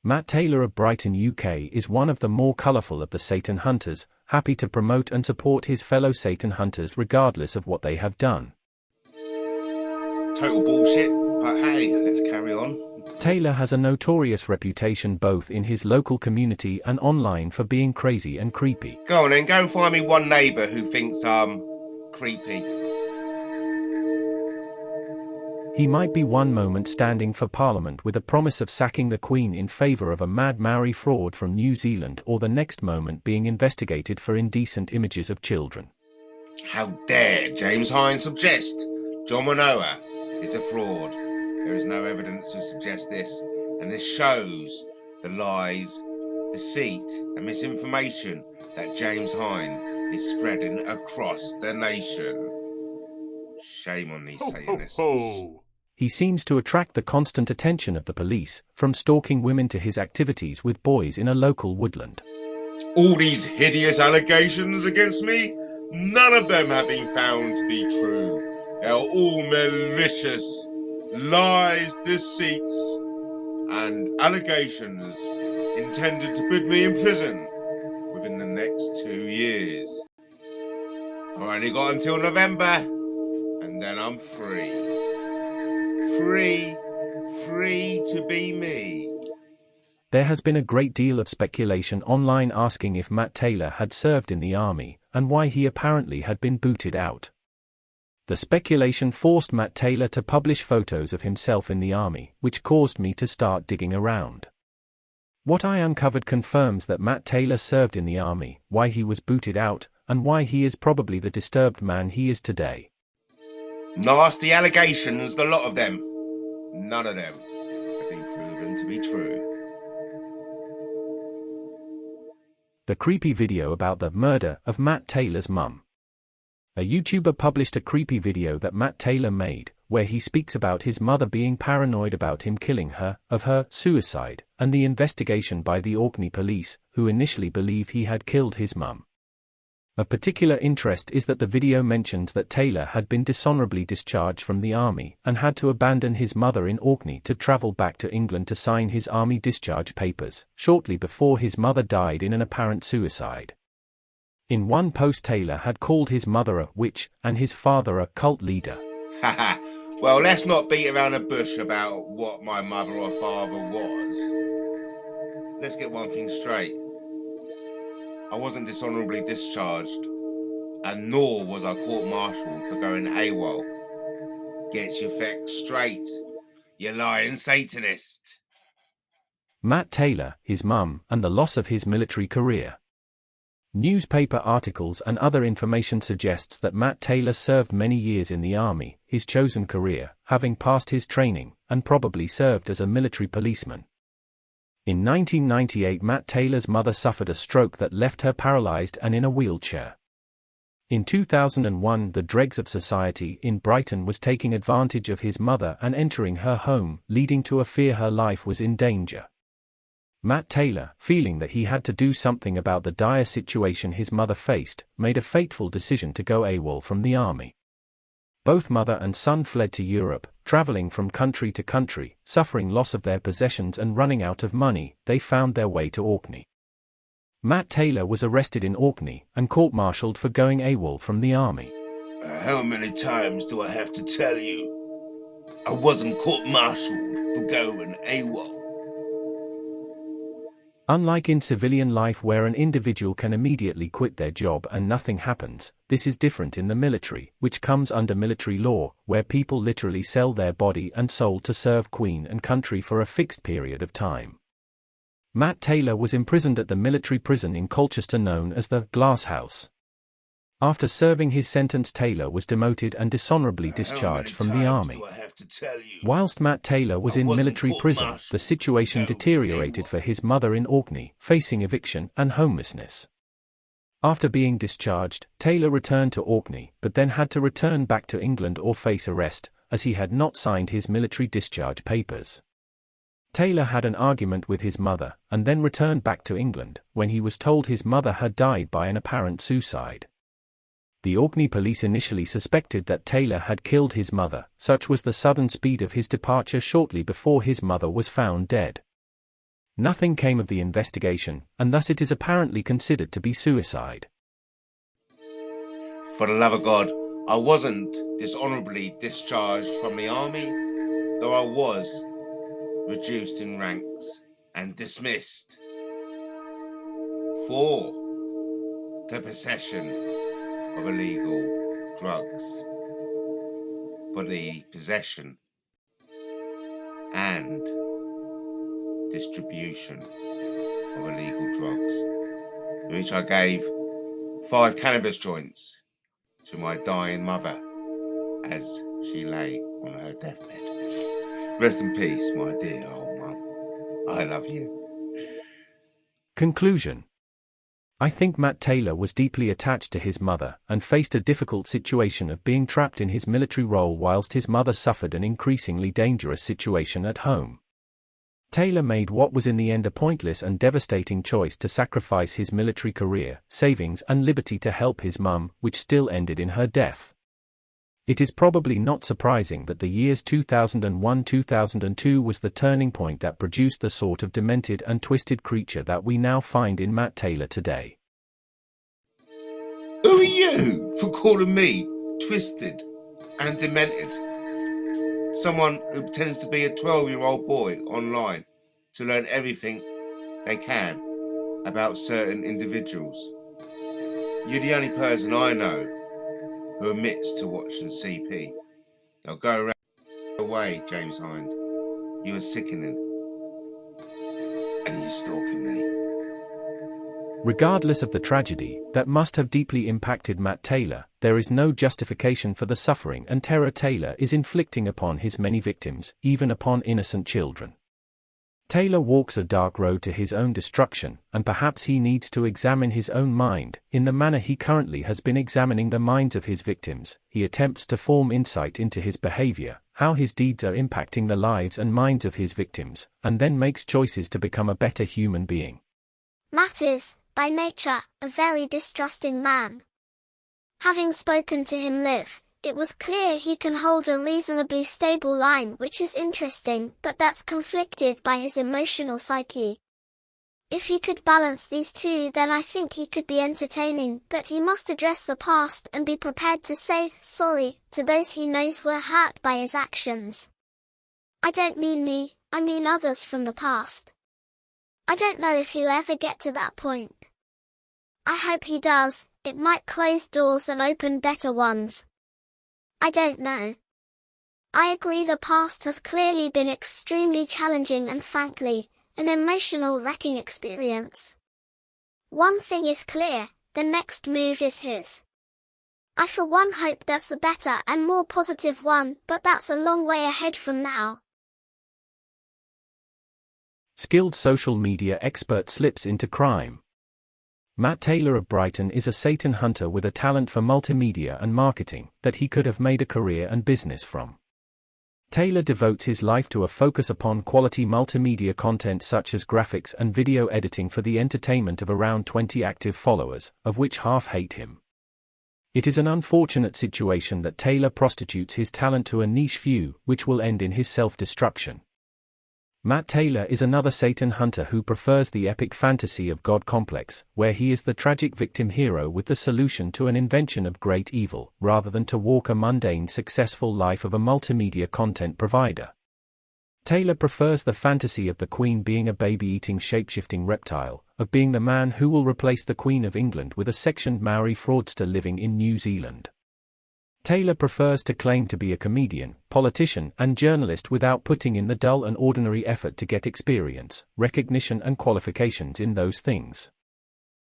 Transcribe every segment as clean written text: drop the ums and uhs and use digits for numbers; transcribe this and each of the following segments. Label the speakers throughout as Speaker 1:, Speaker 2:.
Speaker 1: Matt Taylor of Brighton, UK is one of the more colourful of the Satan hunters, happy to promote and support his fellow Satan hunters regardless of what they have done.
Speaker 2: Total bullshit, but hey, let's carry on.
Speaker 1: Taylor has a notorious reputation both in his local community and online for being crazy and creepy.
Speaker 2: Go on then, go and find me one neighbour who thinks I'm creepy.
Speaker 1: He might be one moment standing for Parliament with a promise of sacking the Queen in favour of a mad Maori fraud from New Zealand, or the next moment being investigated for indecent images of children.
Speaker 2: How dare James Hind suggest John Manoa is a fraud? There is no evidence to suggest this, and this shows the lies, deceit and misinformation that James Hind is spreading across the nation. Shame on these Satanists.
Speaker 1: He seems to attract the constant attention of the police, from stalking women to his activities with boys in a local woodland.
Speaker 2: All these hideous allegations against me, none of them have been found to be true. They are all malicious lies, deceits, and allegations intended to put me in prison within the next 2 years. I've only got until November, and then I'm free. Free to be me.
Speaker 1: There has been a great deal of speculation online asking if Matt Taylor had served in the army, and why he apparently had been booted out. The speculation forced Matt Taylor to publish photos of himself in the army, which caused me to start digging around. What I uncovered confirms that Matt Taylor served in the army, why he was booted out, and why he is probably the disturbed man he is today.
Speaker 2: Nasty allegations, the lot of them. None of them have been proven to be true.
Speaker 1: The creepy video about the murder of Matt Taylor's mum. A YouTuber published a creepy video that Matt Taylor made, where he speaks about his mother being paranoid about him killing her, of her suicide, and the investigation by the Orkney police, who initially believed he had killed his mum. Of particular interest is that the video mentions that Taylor had been dishonorably discharged from the army and had to abandon his mother in Orkney to travel back to England to sign his army discharge papers, shortly before his mother died in an apparent suicide. In one post, Taylor had called his mother a witch and his father a cult leader.
Speaker 2: Haha, well, let's not beat around the bush about what my mother or father was. Let's get one thing straight. I wasn't dishonorably discharged, and nor was I court-martialed for going AWOL. Get your facts straight, you lying Satanist.
Speaker 1: Matt Taylor, his mum, and the loss of his military career. Newspaper articles and other information suggests that Matt Taylor served many years in the army, his chosen career, having passed his training, and probably served as a military policeman. In 1998, Matt Taylor's mother suffered a stroke that left her paralyzed and in a wheelchair. In 2001, the dregs of society in Brighton was taking advantage of his mother and entering her home, leading to a fear her life was in danger. Matt Taylor, feeling that he had to do something about the dire situation his mother faced, made a fateful decision to go AWOL from the army. Both mother and son fled to Europe, traveling from country to country, suffering loss of their possessions and running out of money. They found their way to Orkney. Matt Taylor was arrested in Orkney and court-martialed for going AWOL from the army.
Speaker 2: How many times do I have to tell you? I wasn't court-martialed for going AWOL.
Speaker 1: Unlike in civilian life where an individual can immediately quit their job and nothing happens, this is different in the military, which comes under military law, where people literally sell their body and soul to serve Queen and country for a fixed period of time. Matt Taylor was imprisoned at the military prison in Colchester known as the Glass House. After serving his sentence, Taylor was demoted and dishonorably discharged from the army. Whilst Matt Taylor was in military prison, the situation deteriorated for his mother in Orkney, facing eviction and homelessness. After being discharged, Taylor returned to Orkney, but then had to return back to England or face arrest, as he had not signed his military discharge papers. Taylor had an argument with his mother, and then returned back to England, when he was told his mother had died by an apparent suicide. The Orkney police initially suspected that Taylor had killed his mother, such was the sudden speed of his departure shortly before his mother was found dead. Nothing came of the investigation, and thus it is apparently considered to be suicide.
Speaker 2: For the love of God, I wasn't dishonourably discharged from the army, though I was reduced in ranks and dismissed for the possession of illegal drugs, for the possession and distribution of illegal drugs, in which I gave 5 cannabis joints to my dying mother as she lay on her deathbed. Rest in peace, my dear old mum. I love you.
Speaker 1: Conclusion. I think Matt Taylor was deeply attached to his mother and faced a difficult situation of being trapped in his military role whilst his mother suffered an increasingly dangerous situation at home. Taylor made what was in the end a pointless and devastating choice to sacrifice his military career, savings and liberty to help his mum, which still ended in her death. It is probably not surprising that the years 2001-2002 was the turning point that produced the sort of demented and twisted creature that we now find in Matt Taylor today.
Speaker 2: Who are you for calling me twisted and demented? Someone who pretends to be a 12-year-old boy online to learn everything they can about certain individuals. You're the only person I know who admits to watching CP. Now go around away, James Hind. You are sickening. And you're stalking me.
Speaker 1: Regardless of the tragedy that must have deeply impacted Matt Taylor, there is no justification for the suffering and terror Taylor is inflicting upon his many victims, even upon innocent children. Taylor walks a dark road to his own destruction, and perhaps he needs to examine his own mind, in the manner he currently has been examining the minds of his victims. He attempts to form insight into his behavior, how his deeds are impacting the lives and minds of his victims, and then makes choices to become a better human being.
Speaker 3: Matt is, by nature, a very distrusting man. Having spoken to him live, it was clear he can hold a reasonably stable line, which is interesting, but that's conflicted by his emotional psyche. If he could balance these two, then I think he could be entertaining, but he must address the past and be prepared to say sorry to those he knows were hurt by his actions. I don't mean me, I mean others from the past. I don't know if he'll ever get to that point. I hope he does. It might close doors and open better ones. I don't know. I agree the past has clearly been extremely challenging and frankly, an emotional wrecking experience. One thing is clear, the next move is his. I for one hope that's a better and more positive one, but that's a long way ahead from now.
Speaker 1: Skilled social media expert slips into crime. Matt Taylor of Brighton is a Satan hunter with a talent for multimedia and marketing that he could have made a career and business from. Taylor devotes his life to a focus upon quality multimedia content such as graphics and video editing for the entertainment of around 20 active followers, of which half hate him. It is an unfortunate situation that Taylor prostitutes his talent to a niche few, which will end in his self-destruction. Matt Taylor is another Satan hunter who prefers the epic fantasy of God complex, where he is the tragic victim hero with the solution to an invention of great evil, rather than to walk a mundane successful life of a multimedia content provider. Taylor prefers the fantasy of the Queen being a baby-eating shape-shifting reptile, of being the man who will replace the Queen of England with a sectioned Maori fraudster living in New Zealand. Taylor prefers to claim to be a comedian, politician, and journalist without putting in the dull and ordinary effort to get experience, recognition, and qualifications in those things.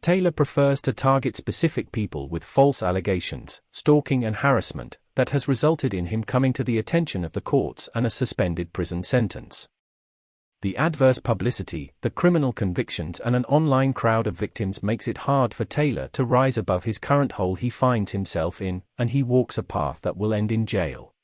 Speaker 1: Taylor prefers to target specific people with false allegations, stalking, and harassment that has resulted in him coming to the attention of the courts and a suspended prison sentence. The adverse publicity, the criminal convictions, and an online crowd of victims makes it hard for Taylor to rise above his current hole he finds himself in, and he walks a path that will end in jail.